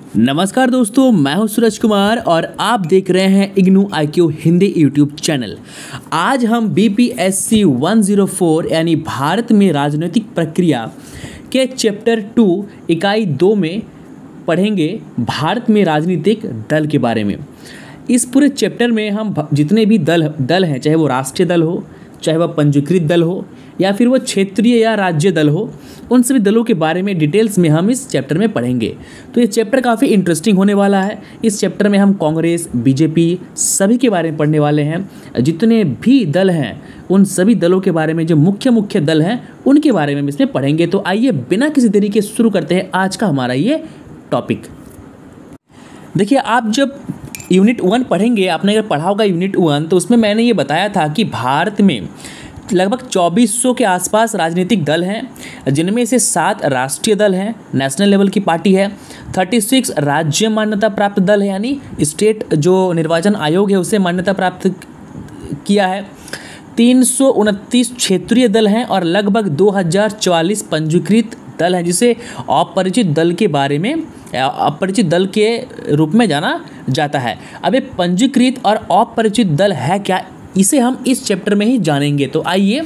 नमस्कार दोस्तों, मैं हूं सूरज कुमार और आप देख रहे हैं IGNOU IQ Hindi YouTube channel. आज हम BPSC 104 यानी भारत में राजनीतिक प्रक्रिया के चैप्टर 2 इकाई 2 में पढ़ेंगे भारत में राजनीतिक दल के बारे में। इस पूरे चैप्टर में हम जितने भी दल हैं, चाहे वो राष्ट्रीय दल हो, चाहे वह पंजीकृत दल हो या फिर वो क्षेत्रीय या राज्य दल हो, उन सभी दलों के बारे में डिटेल्स में हम इस चैप्टर में पढ़ेंगे। तो ये चैप्टर काफ़ी इंटरेस्टिंग होने वाला है। इस चैप्टर में हम कांग्रेस, बीजेपी सभी के बारे में पढ़ने वाले हैं। जितने भी दल हैं उन सभी दलों के बारे में, जो मुख्य दल हैं उनके बारे में हम इसमें पढ़ेंगे। तो आइए बिना किसी देरी के शुरू करते हैं आज का हमारा ये टॉपिक। देखिए, आप जब यूनिट 1 पढ़ेंगे, आपने अगर पढ़ा होगा यूनिट 1, तो उसमें मैंने ये बताया था कि भारत में लगभग 2400 के आसपास राजनीतिक दल हैं, जिनमें से 7 राष्ट्रीय दल हैं, नेशनल लेवल की पार्टी है। 36 राज्य मान्यता प्राप्त दल है, यानी स्टेट जो निर्वाचन आयोग है उसे मान्यता प्राप्त किया है। 329 क्षेत्रीय दल हैं और लगभग 2044 पंजीकृत दल हैं, जिसे अपरिचित दल के रूप में जाना जाता है। अब ये पंजीकृत और अपरिचित दल है क्या, इसे हम इस चैप्टर में ही जानेंगे। तो आइए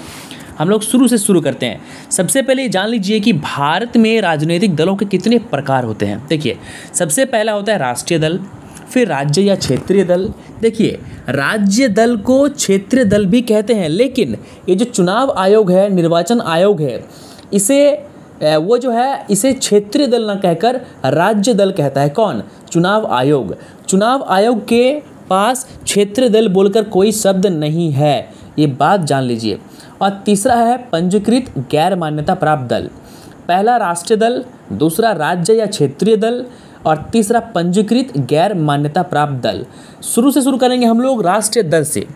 हम लोग शुरू करते हैं। सबसे पहले जान लीजिए कि भारत में राजनीतिक दलों के कितने प्रकार होते हैं। देखिए, सबसे पहला होता है राष्ट्रीय दल, फिर राज्य या क्षेत्रीय दल। देखिए, राज्य दल को क्षेत्रीय दल भी कहते हैं, लेकिन ये जो चुनाव आयोग है, निर्वाचन आयोग है, इसे क्षेत्रीय दल ना कहकर राज्य दल कहता है। कौन? चुनाव आयोग। चुनाव आयोग के पास क्षेत्रीय दल बोलकर कोई शब्द नहीं है, ये बात जान लीजिए। और तीसरा है पंजीकृत गैर मान्यता प्राप्त दल। पहला राष्ट्रीय दल, दूसरा राज्य या क्षेत्रीय दल और तीसरा पंजीकृत गैर मान्यता प्राप्त दल। शुरू करेंगे हम लोग राष्ट्रीय दल से।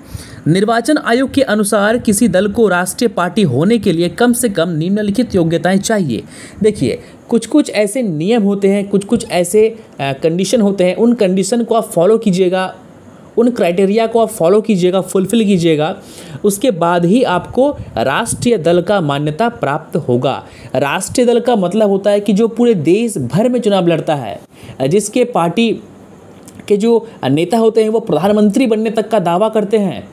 निर्वाचन आयोग के अनुसार किसी दल को राष्ट्रीय पार्टी होने के लिए कम से कम निम्नलिखित योग्यताएं चाहिए। देखिए, कुछ ऐसे नियम होते हैं, कुछ ऐसे कंडीशन होते हैं। उन कंडीशन को आप फॉलो कीजिएगा, उन क्राइटेरिया को आप फॉलो कीजिएगा, फुलफिल कीजिएगा, उसके बाद ही आपको राष्ट्रीय दल का मान्यता प्राप्त होगा। राष्ट्रीय दल का मतलब होता है कि जो पूरे देश भर में चुनाव लड़ता है, जिसके पार्टी के जो नेता होते हैं वो प्रधानमंत्री बनने तक का दावा करते हैं,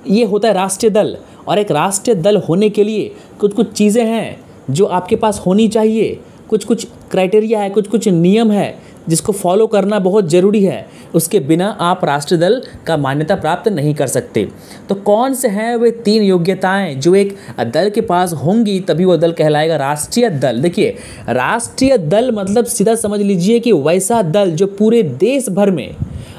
ये होता है राष्ट्रीय दल। और एक राष्ट्रीय दल होने के लिए कुछ चीज़ें हैं जो आपके पास होनी चाहिए, कुछ क्राइटेरिया है, कुछ नियम है जिसको फॉलो करना बहुत ज़रूरी है। उसके बिना आप राष्ट्रीय दल का मान्यता प्राप्त नहीं कर सकते। तो कौन से हैं वे 3 योग्यताएं जो एक दल के पास होंगी, तभी वो दल कहलाएगा राष्ट्रीय दल। देखिए, राष्ट्रीय दल मतलब सीधा समझ लीजिए कि वैसा दल जो पूरे देश भर में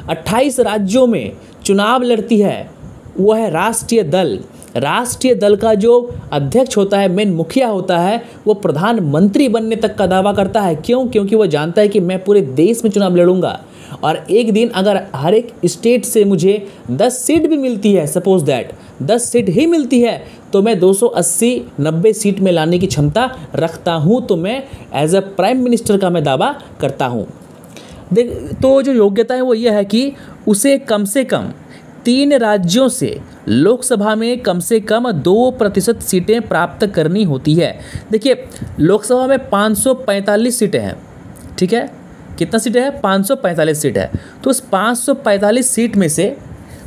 28 राज्यों में चुनाव लड़ती है, वो है राष्ट्रीय दल। राष्ट्रीय दल का जो अध्यक्ष होता है, मेन मुखिया होता है, वो प्रधानमंत्री बनने तक का दावा करता है। क्यों? क्योंकि वो जानता है कि मैं पूरे देश में चुनाव लड़ूंगा और एक दिन अगर हर एक स्टेट से मुझे 10 सीट भी मिलती है, सपोज दैट 10 सीट ही मिलती है, तो मैं 280-90 सीट में लाने की क्षमता रखता हूँ। तो मैं एज अ प्राइम मिनिस्टर का मैं दावा करता हूँ। तो जो योग्यता है वो ये है कि उसे कम से कम 3 राज्यों से लोकसभा में कम से कम 2% सीटें प्राप्त करनी होती है। देखिए, लोकसभा में 545 सीटें हैं, ठीक है? कितना सीटें हैं? 545 सीट है। तो उस 545 सीट में से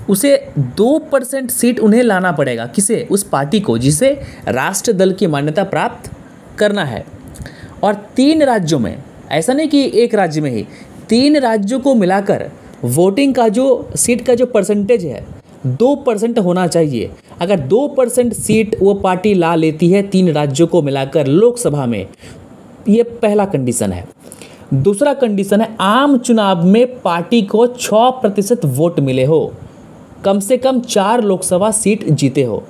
उसे 2% सीट उन्हें लाना पड़ेगा। किसे? उस पार्टी को जिसे राष्ट्रीय दल की मान्यता प्राप्त करना है। और 3 राज्यों में, ऐसा नहीं कि एक राज्य में ही, 3 राज्यों को मिलाकर वोटिंग का जो सीट का जो परसेंटेज है 2% होना चाहिए। अगर 2% सीट वो पार्टी ला लेती है 3 राज्यों को मिलाकर लोकसभा में, ये पहला कंडीशन है। दूसरा कंडीशन है आम चुनाव में पार्टी को 6% वोट मिले हो, कम से कम 4 लोकसभा सीट जीते हो।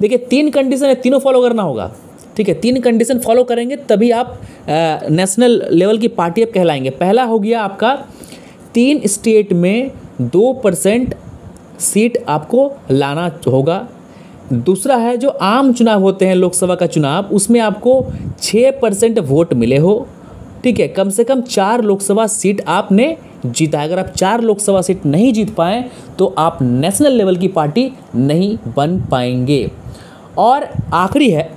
देखिए, 3 कंडीशन है, तीनों फॉलो करना होगा, ठीक है? 3 कंडीशन फॉलो करेंगे तभी आप नेशनल लेवल की पार्टी आप कहलाएंगे। पहला हो गया आपका 3 स्टेट में 2% सीट आपको लाना होगा। दूसरा है जो आम चुनाव होते हैं, लोकसभा का चुनाव, उसमें आपको 6% वोट मिले हो, ठीक है? कम से कम 4 लोकसभा सीट आपने जीता है। अगर आप 4 लोकसभा सीट नहीं जीत पाएँ तो आप नेशनल लेवल की पार्टी नहीं बन पाएंगे। और आखिरी है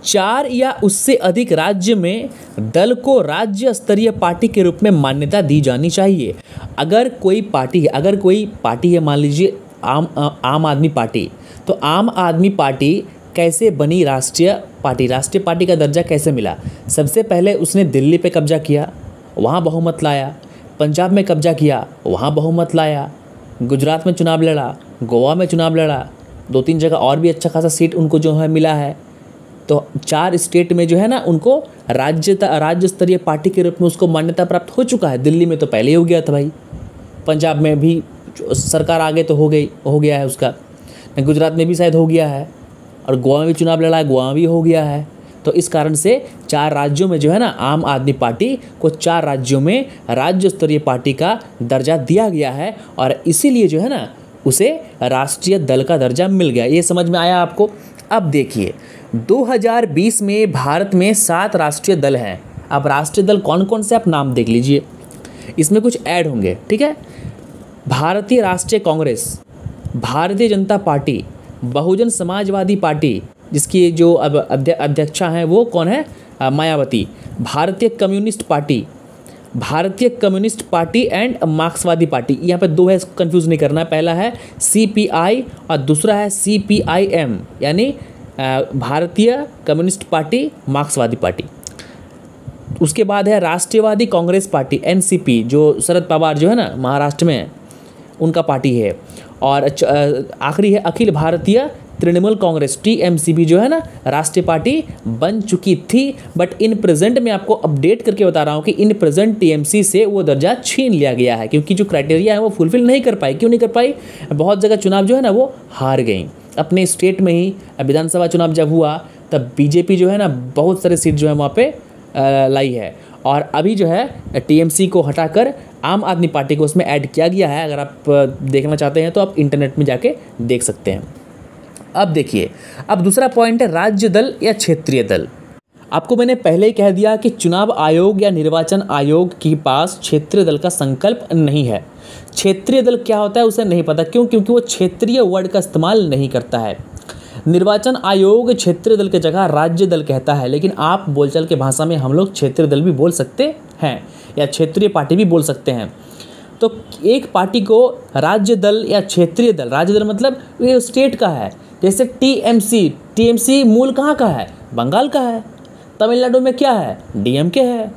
4 या उससे अधिक राज्य में दल को राज्य स्तरीय पार्टी के रूप में मान्यता दी जानी चाहिए। अगर कोई पार्टी है, मान लीजिए आम आदमी पार्टी, तो आम आदमी पार्टी कैसे बनी राष्ट्रीय पार्टी? राष्ट्रीय पार्टी का दर्जा कैसे मिला? सबसे पहले उसने दिल्ली पे कब्जा किया, वहाँ बहुमत लाया, पंजाब में कब्जा किया, वहाँ बहुमत लाया, गुजरात में चुनाव लड़ा, गोवा में चुनाव लड़ा, 2-3 जगह और भी अच्छा खासा सीट उनको जो है मिला है। तो 4 स्टेट में जो है ना उनको राज्य स्तरीय पार्टी के रूप में उसको मान्यता प्राप्त हो चुका है। दिल्ली में तो पहले ही हो गया था भाई, पंजाब में भी सरकार आगे तो हो गया है उसका, गुजरात में भी शायद हो गया है, और गोवा में भी चुनाव लड़ा है, गोवा में भी हो गया है। तो इस कारण से 4 राज्यों में जो है ना आम आदमी पार्टी को 4 राज्यों में राज्य स्तरीय पार्टी का दर्जा दिया गया है, और इसीलिए जो है ना उसे राष्ट्रीय दल का दर्जा मिल गया। ये समझ में आया आपको? अब देखिए 2020 में भारत में 7 राष्ट्रीय दल हैं। अब राष्ट्रीय दल कौन कौन से आप नाम देख लीजिए, इसमें कुछ ऐड होंगे, ठीक है। भारतीय राष्ट्रीय कांग्रेस, भारतीय जनता पार्टी, बहुजन समाजवादी पार्टी जिसकी जो अब अध्यक्षा हैं वो कौन है? मायावती, भारतीय कम्युनिस्ट पार्टी एंड मार्क्सवादी पार्टी। यहाँ पे 2 है, कंफ्यूज नहीं करना है। पहला है CPI और दूसरा है CPIM, यानी भारतीय कम्युनिस्ट पार्टी, मार्क्सवादी पार्टी। उसके बाद है राष्ट्रवादी कांग्रेस पार्टी NCP, जो शरद पवार जो है ना महाराष्ट्र में उनका पार्टी है। और आखिरी है अखिल भारतीय तृणमूल कांग्रेस TMC भी जो है ना राष्ट्रीय पार्टी बन चुकी थी, बट इन प्रेजेंट में आपको अपडेट करके बता रहा हूँ कि इन प्रेजेंट TMC से वो दर्जा छीन लिया गया है, क्योंकि जो क्राइटेरिया है वो फुलफिल नहीं कर पाई। क्यों नहीं कर पाई? बहुत जगह चुनाव जो है ना वो हार गई। अपने स्टेट में ही विधानसभा चुनाव जब हुआ तब BJP जो है ना बहुत सारे सीट जो है वहाँ पे लाई है, और अभी जो है TMC को हटाकर आम आदमी पार्टी को उसमें ऐड किया गया है। अगर आप देखना चाहते हैं तो आप इंटरनेट में जाके देख सकते हैं। अब देखिए, अब दूसरा पॉइंट है राज्य दल या क्षेत्रीय दल। आपको मैंने पहले ही कह दिया कि चुनाव आयोग या निर्वाचन आयोग के पास क्षेत्रीय दल का संकल्प नहीं है। क्षेत्रीय दल क्या होता है उसे नहीं पता। क्यों? क्योंकि वो क्षेत्रीय वर्ड का इस्तेमाल नहीं करता है। निर्वाचन आयोग क्षेत्रीय दल की जगह राज्य दल कहता है, लेकिन आप बोलचाल के भाषा में हम लोग क्षेत्रीय दल भी बोल सकते हैं या क्षेत्रीय पार्टी भी बोल सकते हैं। तो एक पार्टी को राज्य दल या क्षेत्रीय दल, राज्य दल मतलब ये स्टेट का है। जैसे TMC मूल कहाँ का है? बंगाल का है। तमिलनाडु में क्या है? DMK है,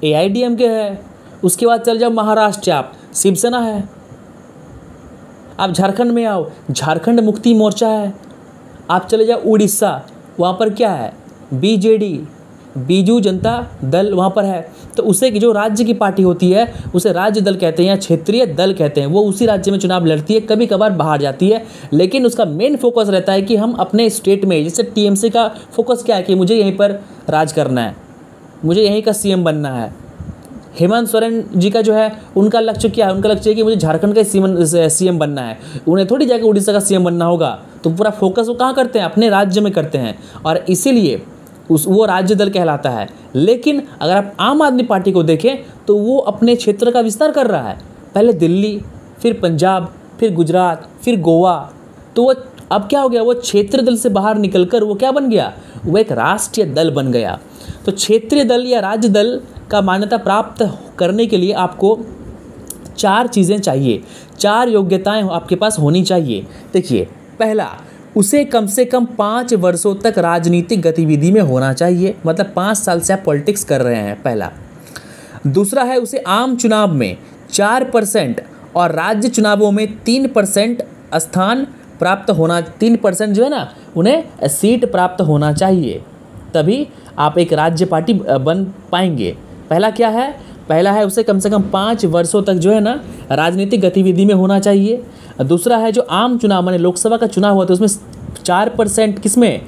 AIDMK है। उसके बाद चल जाओ महाराष्ट्र, आप शिवसेना है। आप झारखंड में आओ, झारखंड मुक्ति मोर्चा है। आप चले जाओ उड़ीसा, वहाँ पर क्या है? BJD, बीजू जनता दल वहाँ पर है। तो उसे जो राज्य की पार्टी होती है उसे राज्य दल कहते हैं या क्षेत्रीय दल कहते हैं। वो उसी राज्य में चुनाव लड़ती है, कभी कभार बाहर जाती है, लेकिन उसका मेन फोकस रहता है कि हम अपने स्टेट में, जैसे TMC का फोकस क्या है कि मुझे यहीं पर राज करना है, मुझे यहीं का CM बनना है। हेमंत सोरेन जी का जो है उनका लक्ष्य क्या है? उनका लक्ष्य है कि मुझे झारखंड का CM बनना है, उन्हें थोड़ी जाकर उड़ीसा का CM बनना होगा। तो पूरा फोकस वो कहाँ करते हैं? अपने राज्य में करते हैं, और इसीलिए वो राज्य दल कहलाता है। लेकिन अगर आप आम आदमी पार्टी को देखें तो वो अपने क्षेत्र का विस्तार कर रहा है। पहले दिल्ली, फिर पंजाब, फिर गुजरात, फिर गोवा। तो वो अब क्या हो गया? वो क्षेत्रीय दल से बाहर निकलकर वो क्या बन गया? वो एक राष्ट्रीय दल बन गया। तो क्षेत्रीय दल या राज्य दल का मान्यता प्राप्त करने के लिए आपको 4 चीज़ें चाहिए, 4 योग्यताएं आपके पास होनी चाहिए। देखिए, पहला, उसे कम से कम 5 वर्षों तक राजनीतिक गतिविधि में होना चाहिए, मतलब 5 साल से आप पॉलिटिक्स कर रहे हैं, पहला। दूसरा है उसे आम चुनाव में 4% और राज्य चुनावों में 3% स्थान प्राप्त होना, 3% जो है ना उन्हें सीट प्राप्त होना चाहिए, तभी आप एक राज्य पार्टी बन पाएंगे। पहला क्या है? पहला है उसे कम से कम 5 वर्षों तक जो है ना राजनीतिक गतिविधि में होना चाहिए। दूसरा है जो आम चुनाव, माने लोकसभा का चुनाव हुआ तो उसमें 4% किसमें?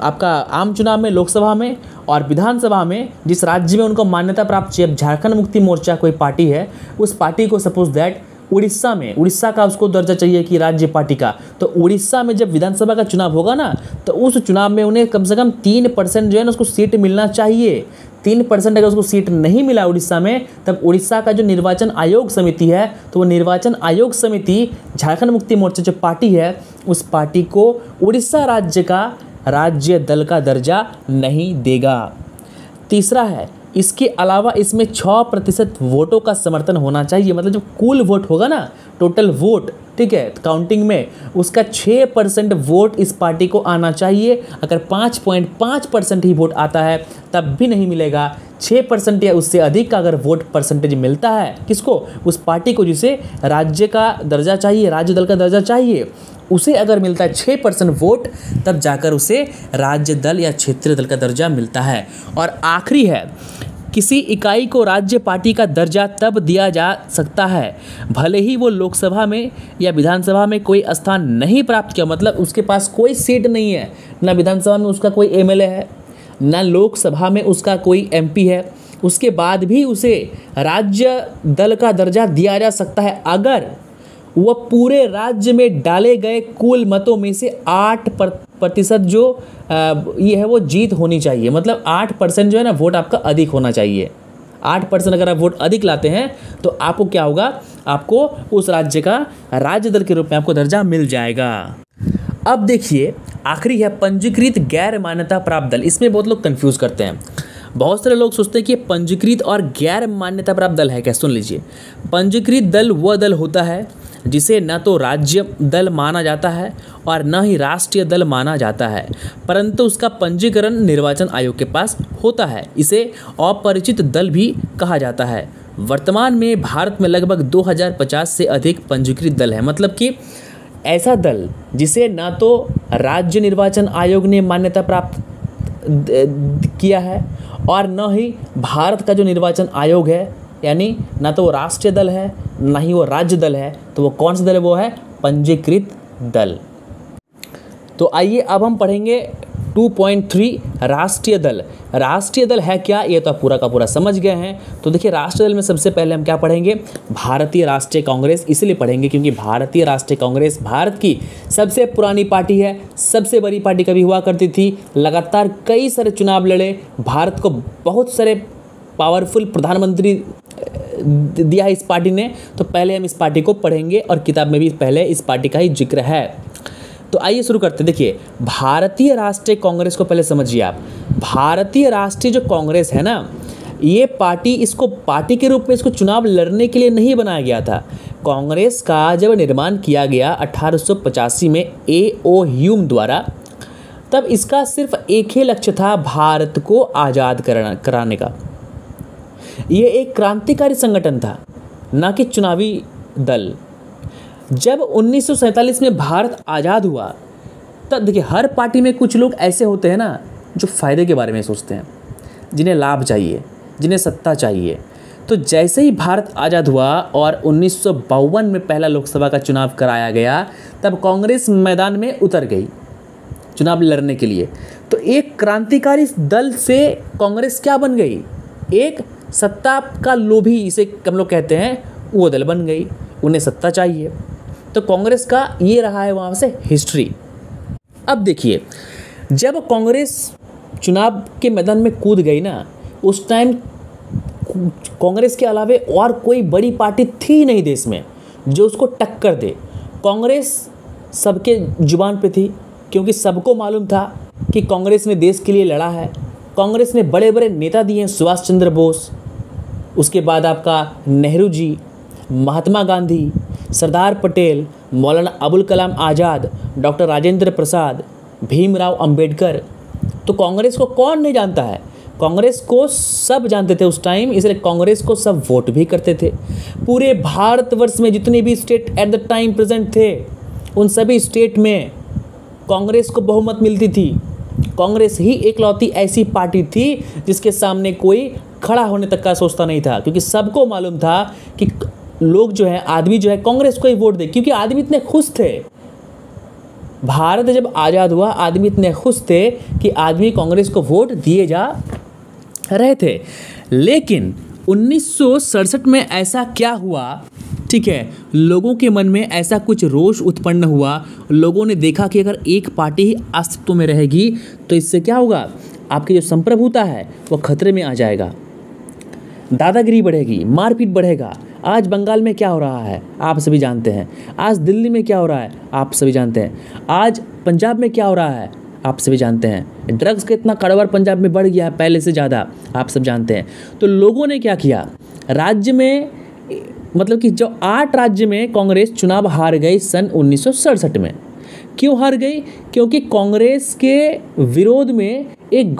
आपका आम चुनाव में, लोकसभा में, और विधानसभा में जिस राज्य में उनको मान्यता प्राप्त चाहिए। झारखंड मुक्ति मोर्चा कोई पार्टी है, उस पार्टी को सपोज दैट उड़ीसा का उसको दर्जा चाहिए कि राज्य पार्टी का, तो उड़ीसा में जब विधानसभा का चुनाव होगा ना तो उस चुनाव में उन्हें कम से कम 3% जो है ना उसको सीट मिलना चाहिए। 3% अगर उसको सीट नहीं मिला उड़ीसा में, तब उड़ीसा का जो निर्वाचन आयोग समिति है, तो वो निर्वाचन आयोग समिति झारखंड मुक्ति मोर्चा जो पार्टी है उस पार्टी को उड़ीसा राज्य का राज्य दल का दर्जा नहीं देगा। तीसरा है, इसके अलावा इसमें 6% वोटों का समर्थन होना चाहिए। मतलब जो कुल वोट होगा ना, टोटल वोट, ठीक है, काउंटिंग में उसका 6% वोट इस पार्टी को आना चाहिए। अगर 5.5% ही वोट आता है तब भी नहीं मिलेगा। 6% या उससे अधिक का अगर वोट परसेंटेज मिलता है किसको, उस पार्टी को जिसे राज्य का दर्जा चाहिए, राज्य दल का दर्जा चाहिए, उसे अगर मिलता है 6% वोट, तब जाकर उसे राज्य दल या क्षेत्रीय दल का दर्जा मिलता है। और आखिरी है, किसी इकाई को राज्य पार्टी का दर्जा तब दिया जा सकता है भले ही वो लोकसभा में या विधानसभा में कोई स्थान नहीं प्राप्त किया। मतलब उसके पास कोई सीट नहीं है, ना विधानसभा में उसका कोई एमएलए है, ना लोकसभा में उसका कोई एमपी है, उसके बाद भी उसे राज्य दल का दर्जा दिया जा सकता है अगर वह पूरे राज्य में डाले गए कुल मतों में से 8% जो ये है वो जीत होनी चाहिए। मतलब 8% जो है ना वोट आपका अधिक होना चाहिए। 8% अगर आप वोट अधिक लाते हैं तो आपको क्या होगा, आपको उस राज्य का राज्य दल के रूप में आपको दर्जा मिल जाएगा। अब देखिए आखिरी है पंजीकृत गैर मान्यता प्राप्त दल। इसमें बहुत लोग कंफ्यूज करते हैं। बहुत सारे लोग सोचते हैं कि पंजीकृत और गैर मान्यता प्राप्त दल है क्या। सुन लीजिए, पंजीकृत दल वह दल होता है जिसे न तो राज्य दल माना जाता है और न ही राष्ट्रीय दल माना जाता है, परंतु उसका पंजीकरण निर्वाचन आयोग के पास होता है। इसे अपरिचित दल भी कहा जाता है। वर्तमान में भारत में लगभग 2050 से अधिक पंजीकृत दल है। मतलब कि ऐसा दल जिसे न तो राज्य निर्वाचन आयोग ने मान्यता प्राप्त किया है और न ही भारत का जो निर्वाचन आयोग है, यानी ना तो वो राष्ट्रीय दल है ना ही वो राज्य दल है, तो वो कौन सा दल है, वो है पंजीकृत दल। तो आइए अब हम पढ़ेंगे 2.3 राष्ट्रीय दल। राष्ट्रीय दल है क्या, ये तो आप पूरा का पूरा समझ गए हैं। तो देखिए राष्ट्रीय दल में सबसे पहले हम क्या पढ़ेंगे, भारतीय राष्ट्रीय कांग्रेस। इसलिए पढ़ेंगे क्योंकि भारतीय राष्ट्रीय कांग्रेस भारत की सबसे पुरानी पार्टी है, सबसे बड़ी पार्टी कभी हुआ करती थी, लगातार कई सारे चुनाव लड़े, भारत को बहुत सारे पावरफुल प्रधानमंत्री दिया है इस पार्टी ने। तो पहले हम इस पार्टी को पढ़ेंगे और किताब में भी पहले इस पार्टी का ही जिक्र है। तो आइए शुरू करते हैं। देखिए भारतीय राष्ट्रीय कांग्रेस को पहले समझिए आप। भारतीय राष्ट्रीय जो कांग्रेस है ना, ये पार्टी, इसको पार्टी के रूप में इसको चुनाव लड़ने के लिए नहीं बनाया गया था। कांग्रेस का जब निर्माण किया गया 1885 में A.O. ह्यूम द्वारा, तब इसका सिर्फ एक ही लक्ष्य था, भारत को आज़ाद कराने का। ये एक क्रांतिकारी संगठन था, ना कि चुनावी दल। जब 1947 में भारत आज़ाद हुआ तब देखिए हर पार्टी में कुछ लोग ऐसे होते हैं ना जो फ़ायदे के बारे में सोचते हैं, जिन्हें लाभ चाहिए, जिन्हें सत्ता चाहिए। तो जैसे ही भारत आज़ाद हुआ और 1952 में पहला लोकसभा का चुनाव कराया गया, तब कांग्रेस मैदान में उतर गई चुनाव लड़ने के लिए। तो एक क्रांतिकारी दल से कांग्रेस क्या बन गई, एक सत्ता का लोभी, इसे हम लोग कहते हैं, वो दल बन गई। उन्हें सत्ता चाहिए। तो कांग्रेस का ये रहा है वहाँ से हिस्ट्री। अब देखिए जब कांग्रेस चुनाव के मैदान में कूद गई ना, उस टाइम कांग्रेस के अलावे और कोई बड़ी पार्टी थी नहीं देश में जो उसको टक्कर दे। कांग्रेस सबके जुबान पे थी क्योंकि सबको मालूम था कि कांग्रेस ने देश के लिए लड़ा है। कांग्रेस ने बड़े बड़े नेता दिए हैं, सुभाष चंद्र बोस, उसके बाद आपका नेहरू जी, महात्मा गांधी, सरदार पटेल, मौलाना अबुल कलाम आज़ाद, डॉक्टर राजेंद्र प्रसाद, भीमराव अंबेडकर। तो कांग्रेस को कौन नहीं जानता है, कांग्रेस को सब जानते थे उस टाइम, इसलिए कांग्रेस को सब वोट भी करते थे। पूरे भारतवर्ष में जितने भी state at the time present थे, उन सभी स्टेट में कांग्रेस को बहुमत मिलती थी। कांग्रेस ही एकलौती ऐसी पार्टी थी जिसके सामने कोई खड़ा होने तक का सोचता नहीं था, क्योंकि सबको मालूम था कि लोग जो है, आदमी जो है, कांग्रेस को ही वोट दे, क्योंकि आदमी इतने खुश थे। भारत जब आज़ाद हुआ आदमी इतने खुश थे कि आदमी कांग्रेस को वोट दिए जा रहे थे। लेकिन 1967 में ऐसा क्या हुआ, ठीक है, लोगों के मन में ऐसा कुछ रोष उत्पन्न हुआ। लोगों ने देखा कि अगर एक पार्टी ही अस्तित्व में रहेगी तो इससे क्या होगा, आपकी जो संप्रभुता है वो खतरे में आ जाएगा, दादागिरी बढ़ेगी, मारपीट बढ़ेगा। आज बंगाल में क्या हो रहा है आप सभी जानते हैं, आज दिल्ली में क्या हो रहा है आप सभी जानते हैं, आज पंजाब में क्या हो रहा है आप सभी जानते हैं। ड्रग्स का इतना कारोबार पंजाब में बढ़ गया है पहले से ज़्यादा, आप सब जानते हैं। तो लोगों ने क्या किया, राज्य में मतलब कि जो 8 राज्य में कांग्रेस चुनाव हार गई सन 1967 में। क्यों हार गई? क्योंकि कांग्रेस के विरोध में एक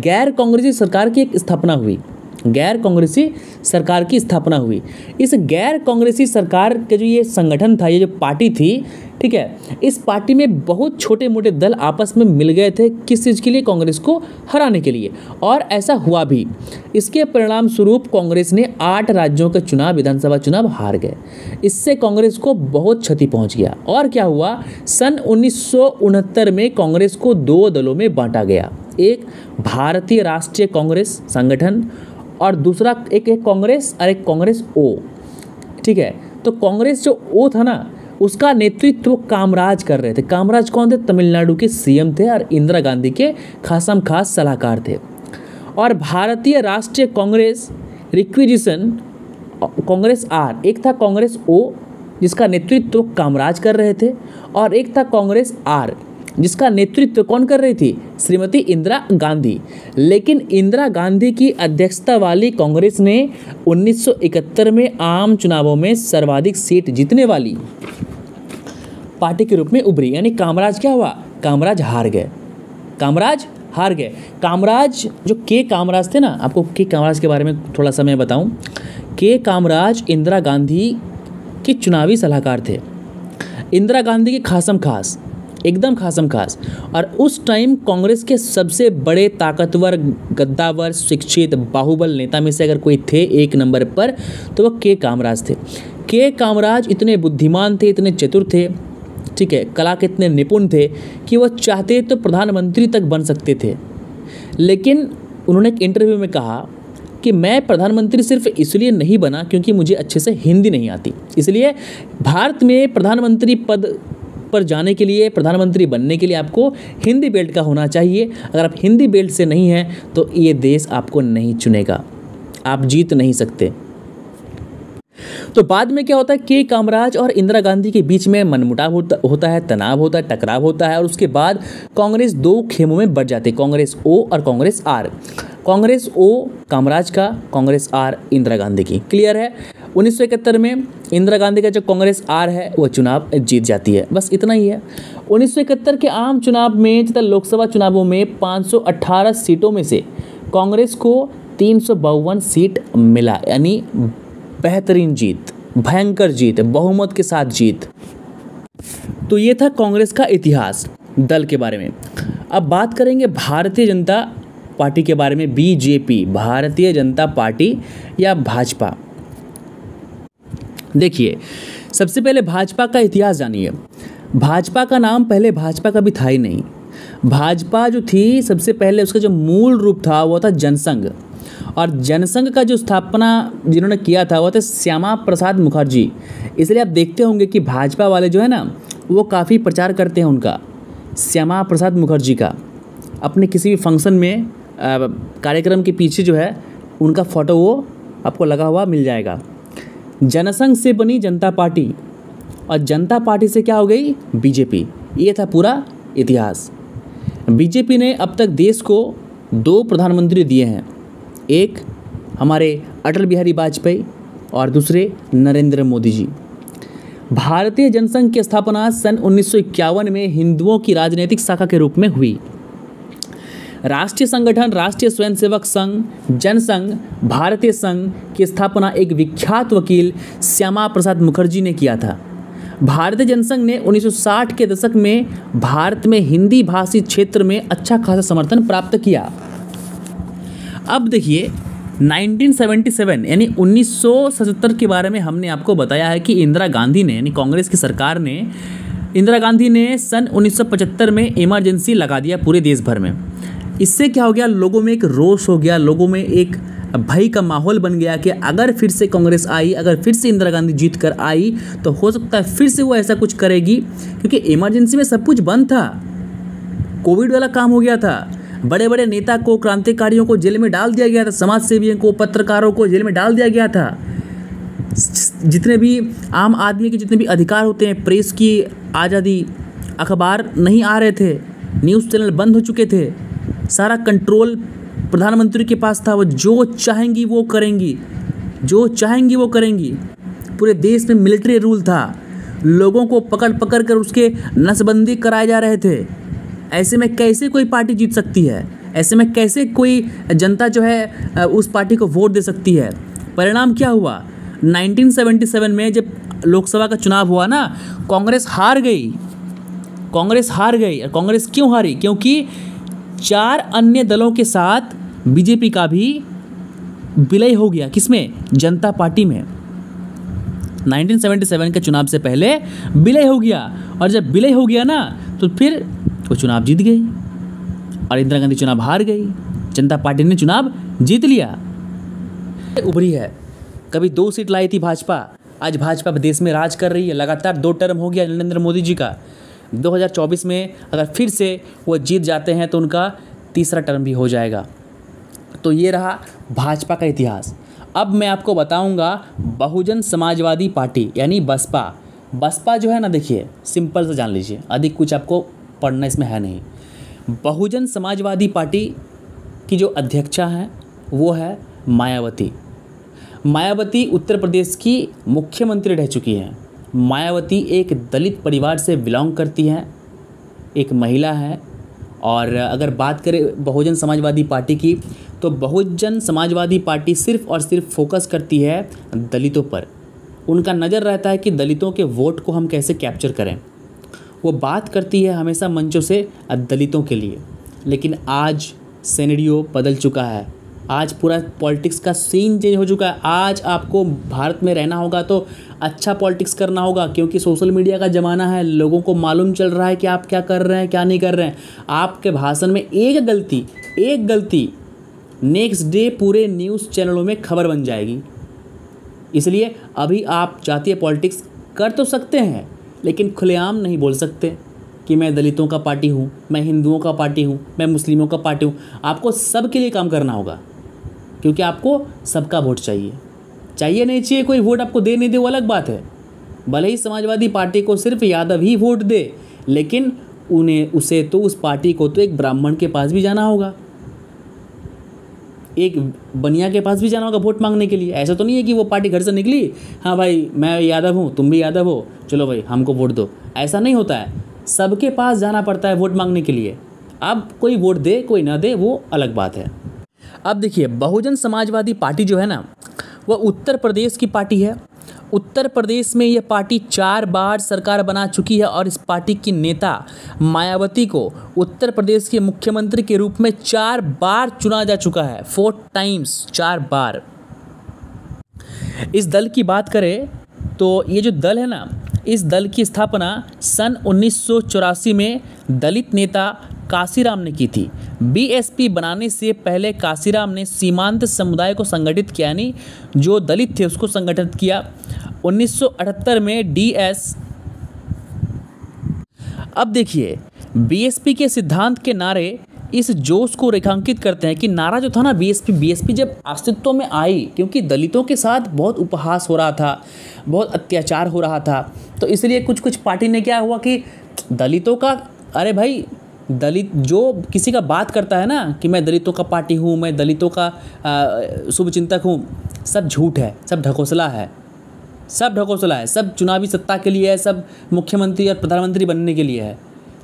गैर कांग्रेसी सरकार की एक स्थापना हुई। गैर कांग्रेसी सरकार की स्थापना हुई। इस गैर कांग्रेसी सरकार के जो ये संगठन था, ये जो पार्टी थी, ठीक है, इस पार्टी में बहुत छोटे मोटे दल आपस में मिल गए थे। किस चीज़ के लिए? कांग्रेस को हराने के लिए। और ऐसा हुआ भी। इसके परिणाम स्वरूप कांग्रेस ने 8 राज्यों के चुनाव, विधानसभा चुनाव हार गए। इससे कांग्रेस को बहुत क्षति पहुंच गया। और क्या हुआ, सन 1969 में कांग्रेस को 2 दलों में बांटा गया। एक भारतीय राष्ट्रीय कांग्रेस संगठन और दूसरा एक कांग्रेस और एक कांग्रेस ओ, ठीक है। तो कांग्रेस जो ओ था ना, उसका नेतृत्व कामराज कर रहे थे। कामराज कौन थे? तमिलनाडु के सीएम थे और इंदिरा गांधी के खासम खास सलाहकार थे। और भारतीय राष्ट्रीय कांग्रेस रिक्विजिशन कांग्रेस आर, एक था कांग्रेस ओ जिसका नेतृत्व कामराज कर रहे थे, और एक था कांग्रेस आर जिसका नेतृत्व कौन कर रही थी? श्रीमती इंदिरा गांधी। लेकिन इंदिरा गांधी की अध्यक्षता वाली कांग्रेस ने 1971 में आम चुनावों में सर्वाधिक सीट जीतने वाली पार्टी के रूप में उभरी। यानी कामराज क्या हुआ? कामराज हार गए। कामराज हार गए। कामराज जो के कामराज थे ना, आपको के कामराज के बारे में थोड़ा सा मैं बताऊं। के कामराज इंदिरा गांधी के चुनावी सलाहकार थे। इंदिरा गांधी के खासम खास, एकदम खासम खास। और उस टाइम कांग्रेस के सबसे बड़े ताकतवर, गद्दावर, शिक्षित, बाहुबल नेता में से अगर कोई थे एक नंबर पर, तो वह के कामराज थे। के कामराज इतने बुद्धिमान थे, इतने चतुर थे, ठीक है, कला के इतने निपुण थे कि वह चाहते तो प्रधानमंत्री तक बन सकते थे। लेकिन उन्होंने एक इंटरव्यू में कहा कि मैं प्रधानमंत्री सिर्फ इसलिए नहीं बना क्योंकि मुझे अच्छे से हिंदी नहीं आती। इसलिए भारत में प्रधानमंत्री पद पर जाने के लिए, प्रधानमंत्री बनने के लिए आपको हिंदी बेल्ट का होना चाहिए। अगर आप हिंदी बेल्ट से नहीं हैं तो ये देश आपको नहीं चुनेगा, आप जीत नहीं सकते। तो बाद में क्या होता है, के कामराज और इंदिरा गांधी के बीच में मनमुटाव होता है, तनाव होता है, टकराव होता है। और उसके बाद कांग्रेस 2 खेमों में बढ़ जाती है, कांग्रेस ओ और कांग्रेस आर। कांग्रेस ओ कामराज का, कांग्रेस आर इंदिरा गांधी की। क्लियर है? 1971 में इंदिरा गांधी का जो कांग्रेस आर है वो चुनाव जीत जाती है। बस इतना ही है। 1971 के आम चुनाव में तथा लोकसभा चुनावों में 518 सीटों में से कांग्रेस को 352 सीट मिला। यानी बेहतरीन जीत, भयंकर जीत, बहुमत के साथ जीत। तो ये था कांग्रेस का इतिहास दल के बारे में। अब बात करेंगे भारतीय जनता पार्टी के बारे में। बीजेपी, भारतीय जनता पार्टी या भाजपा। देखिए, सबसे पहले भाजपा का इतिहास जानिए। भाजपा का नाम पहले भाजपा का भी था ही नहीं। भाजपा जो थी, सबसे पहले उसका जो मूल रूप था वो था जनसंघ। और जनसंघ का जो स्थापना जिन्होंने किया था वो थे श्यामा प्रसाद मुखर्जी। इसलिए आप देखते होंगे कि भाजपा वाले जो है ना, वो काफ़ी प्रचार करते हैं उनका, श्यामा प्रसाद मुखर्जी का। अपने किसी भी फंक्शन में, कार्यक्रम के पीछे जो है उनका फ़ोटो वो आपको लगा हुआ मिल जाएगा। जनसंघ से बनी जनता पार्टी और जनता पार्टी से क्या हो गई? बीजेपी। ये था पूरा इतिहास। बीजेपी ने अब तक देश को 2 प्रधानमंत्री दिए हैं। एक हमारे अटल बिहारी वाजपेयी और दूसरे नरेंद्र मोदी जी। भारतीय जनसंघ की स्थापना सन 1951 में हिंदुओं की राजनीतिक शाखा के रूप में हुई। राष्ट्रीय संगठन राष्ट्रीय स्वयंसेवक संघ, जनसंघ, भारतीय संघ की स्थापना एक विख्यात वकील श्यामा प्रसाद मुखर्जी ने किया था। भारतीय जनसंघ ने 1960 के दशक में भारत में हिंदी भाषी क्षेत्र में अच्छा खासा समर्थन प्राप्त किया। अब देखिए 1977 यानी 1977 के बारे में हमने आपको बताया है कि इंदिरा गांधी ने, यानी कांग्रेस की सरकार ने, इंदिरा गांधी ने सन 1975 में इमरजेंसी लगा दिया पूरे देश भर में। इससे क्या हो गया, लोगों में एक रोष हो गया, लोगों में एक भय का माहौल बन गया कि अगर फिर से कांग्रेस आई, अगर फिर से इंदिरा गांधी जीत कर आई तो हो सकता है फिर से वो ऐसा कुछ करेगी, क्योंकि इमरजेंसी में सब कुछ बंद था, कोविड वाला काम हो गया था। बड़े बड़े नेता को, क्रांतिकारियों को जेल में डाल दिया गया था, समाज सेवियों को, पत्रकारों को जेल में डाल दिया गया था। जितने भी आम आदमी के जितने भी अधिकार होते हैं, प्रेस की आज़ादी, अखबार नहीं आ रहे थे, न्यूज़ चैनल बंद हो चुके थे, सारा कंट्रोल प्रधानमंत्री के पास था। वो जो चाहेंगी वो करेंगी, जो चाहेंगी वो करेंगी। पूरे देश में मिलिट्री रूल था, लोगों को पकड़ पकड़ कर उसके नसबंदी कराए जा रहे थे। ऐसे में कैसे कोई पार्टी जीत सकती है? ऐसे में कैसे कोई जनता जो है उस पार्टी को वोट दे सकती है? परिणाम क्या हुआ? 1977 में जब लोकसभा का चुनाव हुआ ना, कांग्रेस हार गई। कांग्रेस हार गई। कांग्रेस क्यों हारी? क्योंकि 4 अन्य दलों के साथ बीजेपी का भी विलय हो गया। किसमें? जनता पार्टी में। 1977 के चुनाव से पहले विलय हो गया, और जब विलय हो गया ना तो फिर वो चुनाव जीत गई और इंदिरा गांधी चुनाव हार गई। जनता पार्टी ने चुनाव जीत लिया। उभरी है, कभी 2 सीट लाई थी भाजपा, आज भाजपा देश में राज कर रही है। लगातार 2 टर्म हो गया नरेंद्र मोदी जी का। 2024 में अगर फिर से वो जीत जाते हैं तो उनका तीसरा टर्म भी हो जाएगा। तो ये रहा भाजपा का इतिहास। अब मैं आपको बताऊंगा बहुजन समाजवादी पार्टी यानी बसपा। बसपा जो है ना, देखिए सिंपल से जान लीजिए, अधिक कुछ आपको पढ़ना इसमें है नहीं। बहुजन समाजवादी पार्टी की जो अध्यक्षा हैं वो है मायावती। मायावती उत्तर प्रदेश की मुख्यमंत्री रह चुकी हैं। मायावती एक दलित परिवार से बिलोंग करती हैं, एक महिला है। और अगर बात करें बहुजन समाजवादी पार्टी की, तो बहुजन समाजवादी पार्टी सिर्फ़ और सिर्फ फोकस करती है दलितों पर। उनका नज़र रहता है कि दलितों के वोट को हम कैसे कैप्चर करें। वो बात करती है हमेशा मंचों से दलितों के लिए। लेकिन आज सिनेरियो बदल चुका है, आज पूरा पॉलिटिक्स का सीन चेंज हो चुका है। आज आपको भारत में रहना होगा तो अच्छा पॉलिटिक्स करना होगा, क्योंकि सोशल मीडिया का ज़माना है। लोगों को मालूम चल रहा है कि आप क्या कर रहे हैं, क्या नहीं कर रहे हैं। आपके भाषण में एक गलती नेक्स्ट डे पूरे न्यूज़ चैनलों में खबर बन जाएगी। इसलिए अभी आप जातीय पॉलिटिक्स कर तो सकते हैं, लेकिन खुलेआम नहीं बोल सकते कि मैं दलितों का पार्टी हूँ, मैं हिंदुओं का पार्टी हूँ, मैं मुस्लिमों का पार्टी हूँ। आपको सबके लिए काम करना होगा, क्योंकि आपको सबका वोट चाहिए। नहीं चाहिए कोई वोट आपको दे नहीं दे वो अलग बात है। भले ही समाजवादी पार्टी को सिर्फ यादव ही वोट दे, लेकिन उस पार्टी को तो एक ब्राह्मण के पास भी जाना होगा, एक बनिया के पास भी जाना होगा वोट मांगने के लिए। ऐसा तो नहीं है कि वो पार्टी घर से निकली, हाँ भाई मैं यादव हूँ, तुम भी यादव हो, चलो भाई हमको वोट दो। ऐसा नहीं होता है, सबके पास जाना पड़ता है वोट मांगने के लिए। अब कोई वोट दे कोई ना दे वो अलग बात है। अब देखिए बहुजन समाजवादी पार्टी जो है ना, वह उत्तर प्रदेश की पार्टी है। उत्तर प्रदेश में यह पार्टी 4 बार सरकार बना चुकी है, और इस पार्टी की नेता मायावती को उत्तर प्रदेश के मुख्यमंत्री के रूप में 4 बार चुना जा चुका है। 4 टाइम्स, 4 बार। इस दल की बात करें तो ये जो दल है ना, इस दल की स्थापना सन 1984 में दलित नेता काशीराम ने की थी। बीएसपी बनाने से पहले काशीराम ने सीमांत समुदाय को संगठित किया, यानी जो दलित थे उसको संगठित किया। 1978 में डीएस। अब देखिए बीएसपी के सिद्धांत के नारे इस जोश को रेखांकित करते हैं कि नारा जो था ना बीएसपी जब अस्तित्व में आई, क्योंकि दलितों के साथ बहुत उपहास हो रहा था, बहुत अत्याचार हो रहा था, तो इसलिए कुछ पार्टी ने क्या हुआ कि दलितों का, अरे भाई दलित जो किसी का बात करता है ना कि मैं दलितों का पार्टी हूँ, मैं दलितों का शुभचिंतक हूँ, सब झूठ है, सब ढकोसला है, सब चुनावी सत्ता के लिए है, सब मुख्यमंत्री और प्रधानमंत्री बनने के लिए है।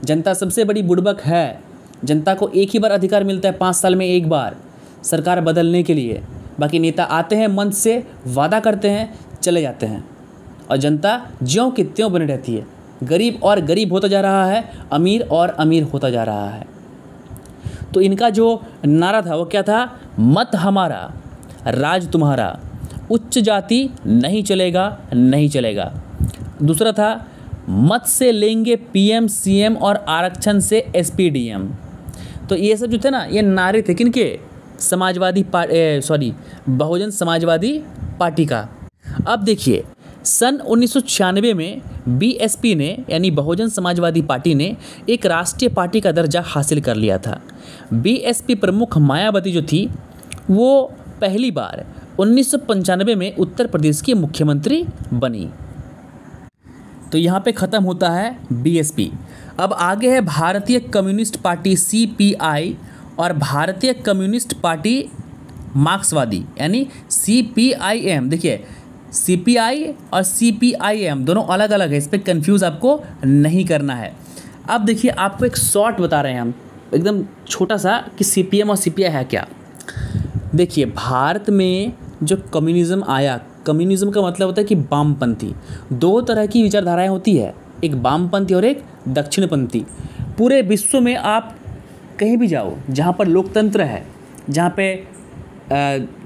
जनता सबसे बड़ी बुड़बक है। जनता को एक ही बार अधिकार मिलता है, 5 साल में एक बार सरकार बदलने के लिए। बाकी नेता आते हैं, मंच से वादा करते हैं, चले जाते हैं, और जनता ज्यों की त्यों बनी रहती है। गरीब और गरीब होता जा रहा है, अमीर और अमीर होता जा रहा है। तो इनका जो नारा था वो क्या था? मत हमारा, राज तुम्हारा, उच्च जाति नहीं चलेगा। दूसरा था मत से लेंगे पीएम सीएम और आरक्षण से एसपीडीएम। तो ये सब जो थे ना, ये नारे थे किनके? बहुजन समाजवादी पार्टी का। अब देखिए सन 1996 में बीएसपी ने यानी बहुजन समाजवादी पार्टी ने एक राष्ट्रीय पार्टी का दर्जा हासिल कर लिया था। बीएसपी प्रमुख मायावती जो थी वो पहली बार 1995 में उत्तर प्रदेश की मुख्यमंत्री बनी। तो तो यहाँ पे ख़त्म होता है बीएसपी। अब आगे है भारतीय कम्युनिस्ट पार्टी सीपीआई और भारतीय कम्युनिस्ट पार्टी मार्क्सवादी यानी सीपीआईएम। देखिए सीपीआई और सीपीआईएम दोनों अलग अलग है, इस पर कन्फ्यूज़ आपको नहीं करना है। अब देखिए आपको एक शॉर्ट बता रहे हैं हम एकदम छोटा सा कि सीपीएम और सीपीआई है क्या। देखिए भारत में जो कम्युनिज़्म आया, कम्युनिज़्म का मतलब होता है कि वामपंथी। दो तरह की विचारधाराएं होती है, एक वामपंथी और एक दक्षिणपंथी। पूरे विश्व में आप कहीं भी जाओ जहाँ पर लोकतंत्र है, जहाँ पे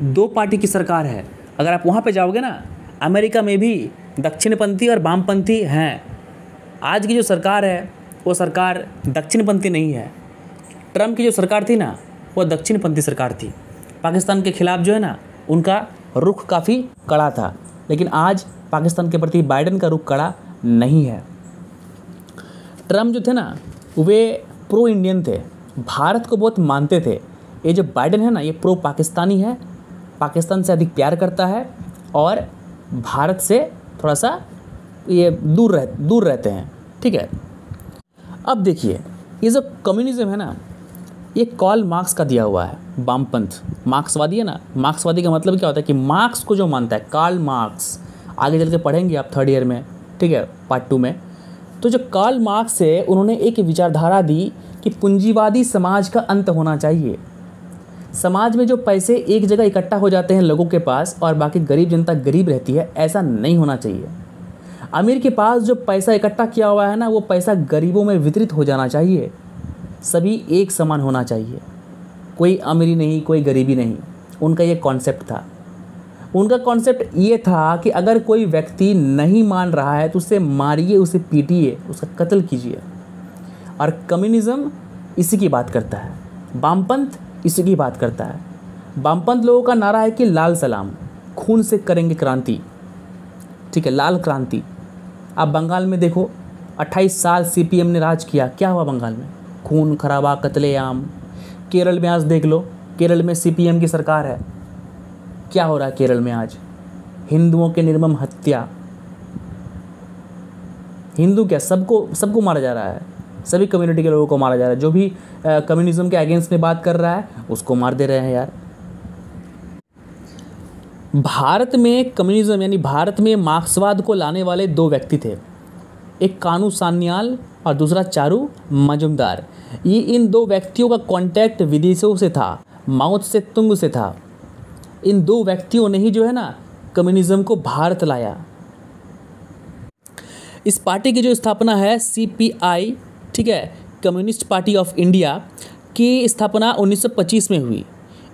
दो पार्टी की सरकार है, अगर आप वहाँ पे जाओगे ना, अमेरिका में भी दक्षिणपंथी और वामपंथी हैं। आज की जो सरकार है वो सरकार दक्षिणपंथी नहीं है। ट्रम्प की जो सरकार थी ना वो दक्षिणपंथी सरकार थी। पाकिस्तान के खिलाफ जो है ना उनका रुख काफ़ी कड़ा था, लेकिन आज पाकिस्तान के प्रति बाइडेन का रुख कड़ा नहीं है। ट्रम्प जो थे ना वे प्रो इंडियन थे, भारत को बहुत मानते थे। ये जो बाइडेन है ना ये प्रो पाकिस्तानी है, पाकिस्तान से अधिक प्यार करता है और भारत से थोड़ा सा ये दूर रहते हैं। ठीक है। अब देखिए ये जो कम्युनिज़्म है ना ये कार्ल मार्क्स का दिया हुआ है। वामपंथ मार्क्सवादी है ना, मार्क्सवादी का मतलब क्या होता है कि मार्क्स को जो मानता है, कार्ल मार्क्स, आगे चल के पढ़ेंगे आप 3rd ईयर में, ठीक है, पार्ट 2 में। तो जो कार्ल मार्क्स है उन्होंने एक विचारधारा दी कि पूंजीवादी समाज का अंत होना चाहिए। समाज में जो पैसे एक जगह इकट्ठा हो जाते हैं लोगों के पास और बाकी गरीब जनता गरीब रहती है, ऐसा नहीं होना चाहिए। अमीर के पास जो पैसा इकट्ठा किया हुआ है ना वो पैसा गरीबों में वितरित हो जाना चाहिए। सभी एक समान होना चाहिए, कोई अमीरी नहीं कोई गरीबी नहीं। उनका ये कॉन्सेप्ट था। उनका कॉन्सेप्ट ये था कि अगर कोई व्यक्ति नहीं मान रहा है तो उसे मारिए, उसे पीटिए, उसका कत्ल कीजिए। और कम्युनिज़्म इसी की बात करता है, वामपंथ इसी की बात करता है। वामपंथ लोगों का नारा है कि लाल सलाम, खून से करेंगे क्रांति। ठीक है, लाल क्रांति। आप बंगाल में देखो 28 साल सीपीएम ने राज किया, क्या हुआ बंगाल में? खून खराबा, कत्लेआम। केरल में आज देख लो, केरल में सीपीएम की सरकार है, क्या हो रहा है केरल में आज? हिंदुओं के निर्मम हत्या। हिंदू क्या, सबको मारा जा रहा है, सभी कम्युनिटी के लोगों को मारा जा रहा है। जो भी कम्युनिज्म के अगेंस्ट में बात कर रहा है उसको मार दे रहे हैं यार। भारत में कम्युनिज्म यानी भारत में मार्क्सवाद को लाने वाले दो व्यक्ति थे, एक कानू सान्याल और दूसरा चारू मजुमदार। ये इन दो व्यक्तियों का कांटेक्ट विदेशों से था, माओ से तुंग से था। इन दो व्यक्तियों ने ही जो है ना कम्युनिज्म को भारत लाया। इस पार्टी की जो स्थापना है सीपीआई, ठीक है, कम्युनिस्ट पार्टी ऑफ इंडिया की स्थापना 1925 में हुई।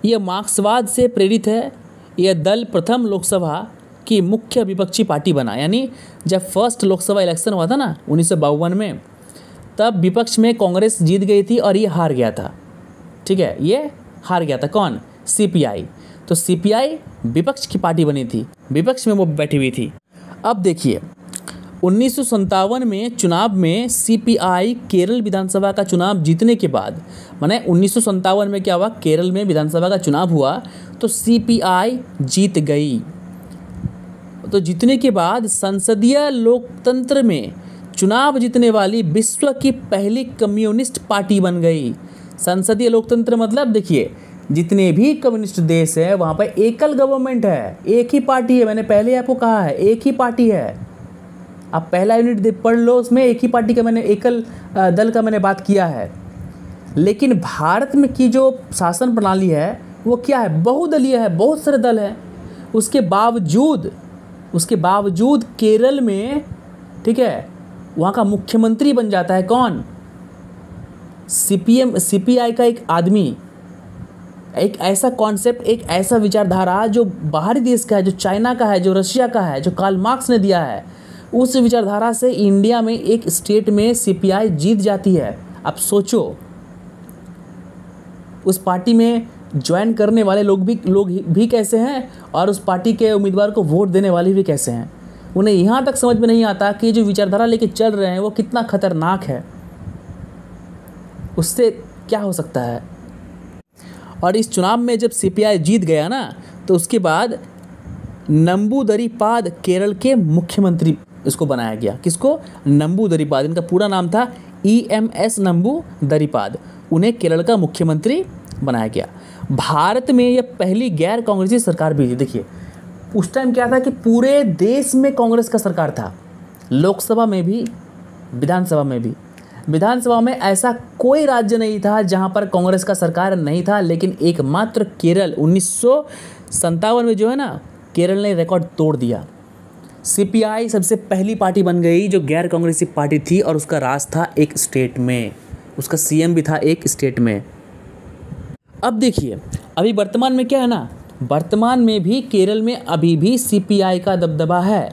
यह मार्क्सवाद से प्रेरित है। यह दल प्रथम लोकसभा की मुख्य विपक्षी पार्टी बना, यानी जब फर्स्ट लोकसभा इलेक्शन हुआ था ना 1952 में, तब विपक्ष में कांग्रेस जीत गई थी और ये हार गया था। ठीक है, ये हार गया था। कौन? सीपीआई। तो सीपीआई विपक्ष की पार्टी बनी थी, विपक्ष में वो बैठी हुई थी। अब देखिए 1957 में चुनाव में सीपीआई केरल विधानसभा का चुनाव जीतने के बाद, माने 1957 में क्या हुआ, केरल में विधानसभा का चुनाव हुआ तो सीपीआई जीत गई। तो जीतने के बाद संसदीय लोकतंत्र में चुनाव जीतने वाली विश्व की पहली कम्युनिस्ट पार्टी बन गई। संसदीय लोकतंत्र मतलब देखिए जितने भी कम्युनिस्ट देश है वहाँ पर एकल गवर्नमेंट है, एक ही पार्टी है। मैंने पहले आपको कहा है एक ही पार्टी है। आप पहला यूनिट पढ़ लो, उसमें एक ही पार्टी का मैंने एकल दल का मैंने बात किया है। लेकिन भारत में की जो शासन प्रणाली है वो क्या है? बहुदलीय है, बहुत सारे दल हैं। उसके बावजूद केरल में, ठीक है, वहाँ का मुख्यमंत्री बन जाता है कौन? सीपीआई का एक आदमी। एक ऐसा कॉन्सेप्ट, एक ऐसा विचारधारा जो बाहरी देश का है, जो चाइना का है, जो रशिया का है, जो कार्ल मार्क्स ने दिया है, उस विचारधारा से इंडिया में एक स्टेट में सीपीआई जीत जाती है। अब सोचो उस पार्टी में ज्वाइन करने वाले लोग भी कैसे हैं और उस पार्टी के उम्मीदवार को वोट देने वाले भी कैसे हैं। उन्हें यहाँ तक समझ में नहीं आता कि जो विचारधारा लेके चल रहे हैं वो कितना खतरनाक है, उससे क्या हो सकता है। और इस चुनाव में जब सीपीआई जीत गया ना तो उसके बाद नंबूदरीपाद केरल के मुख्यमंत्री इसको बनाया गया। किसको? नंबूदरीपाद। इनका पूरा नाम था EMS नंबूदरीपाद। उन्हें केरल का मुख्यमंत्री बनाया गया। भारत में यह पहली गैर कांग्रेसी सरकार भी थी। देखिए उस टाइम क्या था कि पूरे देश में कांग्रेस का सरकार था, लोकसभा में भी, विधानसभा में भी। विधानसभा में ऐसा कोई राज्य नहीं था जहां पर कांग्रेस का सरकार नहीं था, लेकिन एकमात्र केरल 1957 में जो है ना, केरल ने रिकॉर्ड तोड़ दिया। CPI सबसे पहली पार्टी बन गई जो गैर कांग्रेसी पार्टी थी, और उसका राज था एक स्टेट में, उसका CM भी था एक स्टेट में। अब देखिए अभी वर्तमान में क्या है ना, वर्तमान में भी केरल में अभी भी CPI का दबदबा है,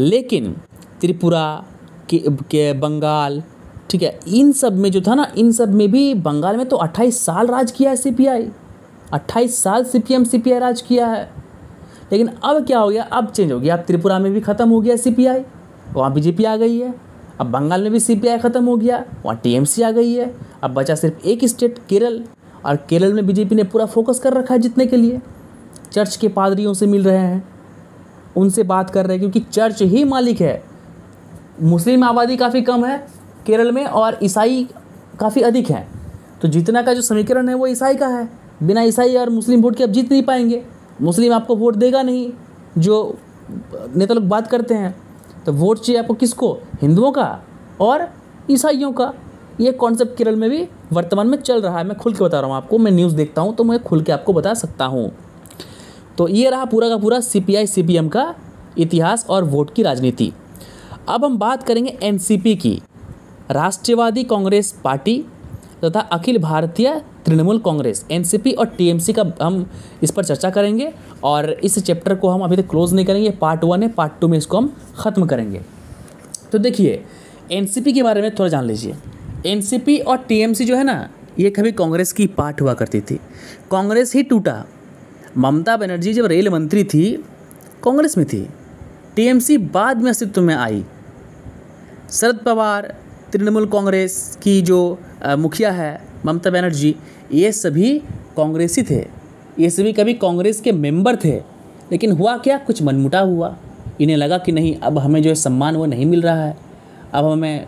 लेकिन त्रिपुरा के बंगाल, ठीक है, इन सब में जो था ना, इन सब में भी, बंगाल में तो 28 साल राज किया है CPI, 28 साल CPI राज किया है। लेकिन अब क्या हो गया, अब चेंज हो गया। अब त्रिपुरा में भी ख़त्म हो गया CPI, वहाँ BJP आ गई है। अब बंगाल में भी CPI ख़त्म हो गया, वहाँ TMC आ गई है। अब बचा सिर्फ एक स्टेट केरल, और केरल में BJP ने पूरा फोकस कर रखा है जीतने के लिए। चर्च के पादरियों से मिल रहे हैं, उनसे बात कर रहे हैं, क्योंकि चर्च ही मालिक है। मुस्लिम आबादी काफ़ी कम है केरल में और ईसाई काफ़ी अधिक हैं, तो जीतना का जो समीकरण है वो ईसाई का है। बिना ईसाई और मुस्लिम वोट के आप जीत नहीं पाएंगे। मुस्लिम आपको वोट देगा नहीं, जो नेता लोग बात करते हैं। तो वोट चाहिए आपको किसको? हिंदुओं का और ईसाइयों का। ये कॉन्सेप्ट केरल में भी वर्तमान में चल रहा है। मैं खुल के बता रहा हूँ आपको, मैं न्यूज़ देखता हूँ तो मैं खुल के आपको बता सकता हूँ। तो ये रहा पूरा का पूरा CPI CPM का इतिहास और वोट की राजनीति। अब हम बात करेंगे NCP की, राष्ट्रवादी कांग्रेस पार्टी तथा अखिल भारतीय तृणमूल कांग्रेस। NCP और TMC का हम इस पर चर्चा करेंगे, और इस चैप्टर को हम अभी तक क्लोज नहीं करेंगे। पार्ट 1 है, पार्ट 2 में इसको हम ख़त्म करेंगे। तो देखिए NCP के बारे में थोड़ा जान लीजिए। NCP और TMC जो है ना, ये कभी कांग्रेस की पार्ट हुआ करती थी। कांग्रेस ही टूटा। ममता बनर्जी जब रेल मंत्री थी कांग्रेस में थी, TMC बाद में अस्तित्व में आई। शरद पवार, तृणमूल कांग्रेस की जो मुखिया है ममता बनर्जी, ये सभी कांग्रेसी थे, ये सभी कभी कांग्रेस के मेंबर थे। लेकिन हुआ क्या, कुछ मनमुटाव हुआ। इन्हें लगा कि नहीं, अब हमें जो है सम्मान वो नहीं मिल रहा है, अब हमें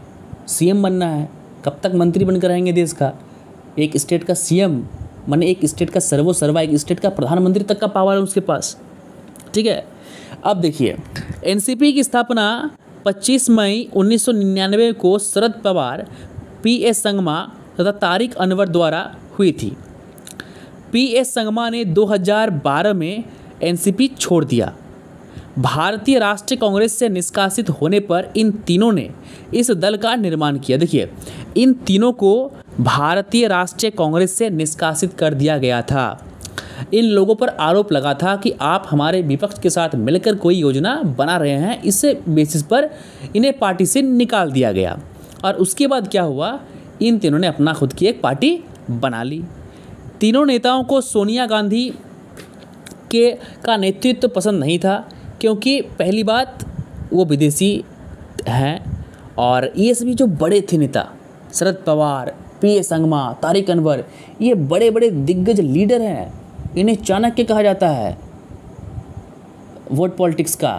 CM बनना है। कब तक मंत्री बनकर रहेंगे देश का? एक स्टेट का CM माने एक स्टेट का सर्वोसर्वा, एक स्टेट का प्रधानमंत्री तक का पावर है उसके पास, ठीक है। अब देखिए NCP की स्थापना 25 मई 1999 को शरद पवार, PS संगमा तथा तारिक अनवर द्वारा हुई थी। PS संगमा ने 2012 में NCP छोड़ दिया। भारतीय राष्ट्रीय कांग्रेस से निष्कासित होने पर इन तीनों ने इस दल का निर्माण किया। देखिए इन तीनों को भारतीय राष्ट्रीय कांग्रेस से निष्कासित कर दिया गया था। इन लोगों पर आरोप लगा था कि आप हमारे विपक्ष के साथ मिलकर कोई योजना बना रहे हैं, इस बेसिस पर इन्हें पार्टी से निकाल दिया गया। और उसके बाद क्या हुआ, इन तीनों ने अपना खुद की एक पार्टी बना ली। तीनों नेताओं को सोनिया गांधी का नेतृत्व पसंद नहीं था, क्योंकि पहली बात वो विदेशी हैं, और ये सभी जो बड़े थे नेता, शरद पवार, PS संगमा, तारिक अनवर, ये बड़े बड़े दिग्गज लीडर हैं। इन्हें चाणक्य कहा जाता है वोट पॉलिटिक्स का।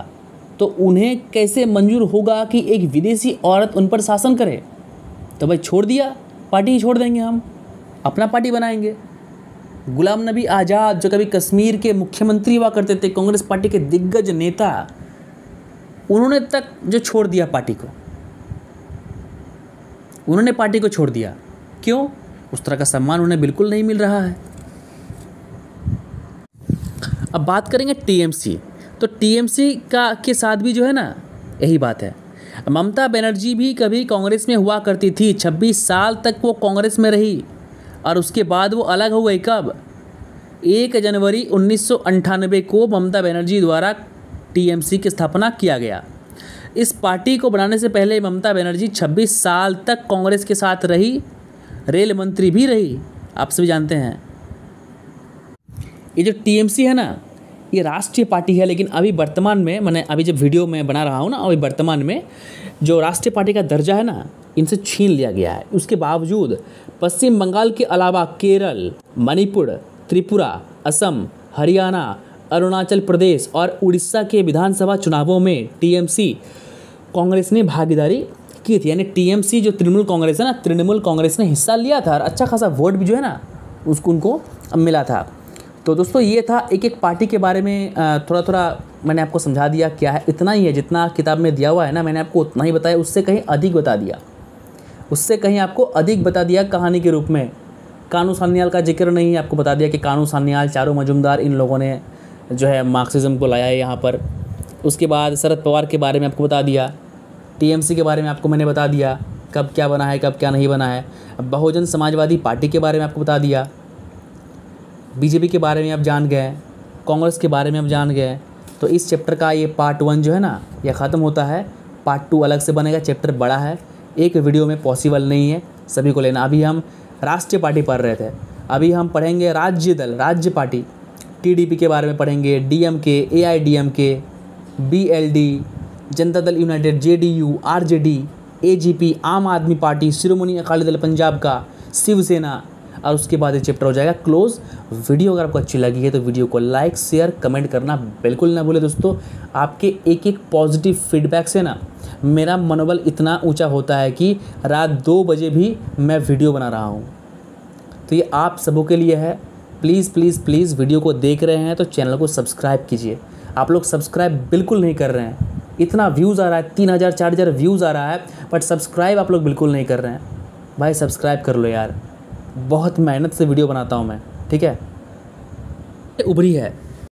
तो उन्हें कैसे मंजूर होगा कि एक विदेशी औरत उन पर शासन करे? तो भाई छोड़ दिया, पार्टी ही छोड़ देंगे, हम अपना पार्टी बनाएंगे। गुलाम नबी आज़ाद जो कभी कश्मीर के मुख्यमंत्री हुआ करते थे, कांग्रेस पार्टी के दिग्गज नेता, उन्होंने तक जो छोड़ दिया पार्टी को, उन्होंने पार्टी को छोड़ दिया। क्यों? उस तरह का सम्मान उन्हें बिल्कुल नहीं मिल रहा है। अब बात करेंगे TMC। तो TMC के साथ भी जो है ना, यही बात है। ममता बनर्जी भी कभी कांग्रेस में हुआ करती थी, 26 साल तक वो कांग्रेस में रही, और उसके बाद वो अलग हो गई। कब? 1 जनवरी 1998 को ममता बनर्जी द्वारा TMC की स्थापना किया गया। इस पार्टी को बनाने से पहले ममता बनर्जी 26 साल तक कांग्रेस के साथ रही, रेल मंत्री भी रही, आप सभी जानते हैं। ये जो TMC है ना, ये राष्ट्रीय पार्टी है, लेकिन अभी वर्तमान में, मैंने अभी जब वीडियो में बना रहा हूँ ना, अभी वर्तमान में जो राष्ट्रीय पार्टी का दर्जा है ना, इनसे छीन लिया गया है। उसके बावजूद पश्चिम बंगाल के अलावा केरल, मणिपुर, त्रिपुरा, असम, हरियाणा, अरुणाचल प्रदेश और उड़ीसा के विधानसभा चुनावों में TMC कांग्रेस ने भागीदारी की थी, यानी टीएमसी जो तृणमूल कांग्रेस है ना, तृणमूल कांग्रेस ने हिस्सा लिया था और अच्छा खासा वोट भी जो है ना उसको उनको मिला था। तो दोस्तों ये था एक एक पार्टी के बारे में थोड़ा थोड़ा मैंने आपको समझा दिया क्या है। इतना ही है जितना किताब में दिया हुआ है ना, मैंने आपको उतना ही बताया, उससे कहीं अधिक बता दिया, उससे कहीं आपको अधिक बता दिया कहानी के रूप में। कानू सान्याल का जिक्र नहीं, आपको बता दिया कि कानू सान्याल, चारू मजुमदार, इन लोगों ने जो है मार्क्सिज्म को लाया है यहाँ पर। उसके बाद शरद पवार के बारे में आपको बता दिया, टीएमसी के बारे में आपको मैंने बता दिया कब क्या बना है कब क्या नहीं बना है। बहुजन समाजवादी पार्टी के बारे में आपको बता दिया, बीजेपी के बारे में आप जान गए, कांग्रेस के बारे में आप जान गए। तो इस चैप्टर का ये पार्ट 1 जो है ना ये ख़त्म होता है, पार्ट 2 अलग से बनेगा। चैप्टर बड़ा है, एक वीडियो में पॉसिबल नहीं है सभी को लेना। अभी हम राष्ट्रीय पार्टी पढ़ रहे थे, अभी हम पढ़ेंगे राज्य दल, राज्य पार्टी, टीडीपी के बारे में पढ़ेंगे, DMK, AIADMK, BLD, Janata Dal United, JDU, RJD, AGP, आम आदमी पार्टी, शिरोमणि अकाली दल पंजाब का, शिवसेना, और उसके बाद ये चैप्टर हो जाएगा क्लोज। वीडियो अगर आपको अच्छी लगी है तो वीडियो को लाइक शेयर कमेंट करना बिल्कुल ना भूले दोस्तों। आपके एक एक पॉजिटिव फीडबैक से ना मेरा मनोबल इतना ऊंचा होता है कि रात 2 बजे भी मैं वीडियो बना रहा हूँ। तो ये आप सबों के लिए है। प्लीज़ प्लीज़ प्लीज़ वीडियो को देख रहे हैं तो चैनल को सब्सक्राइब कीजिए। आप लोग सब्सक्राइब बिल्कुल नहीं कर रहे हैं। इतना व्यूज़ आ रहा है, 3000 4000 व्यूज़ आ रहा है, बट सब्सक्राइब आप लोग बिल्कुल नहीं कर रहे हैं। भाई सब्सक्राइब कर लो यार, बहुत मेहनत से वीडियो बनाता हूँ मैं, ठीक है। उभरी है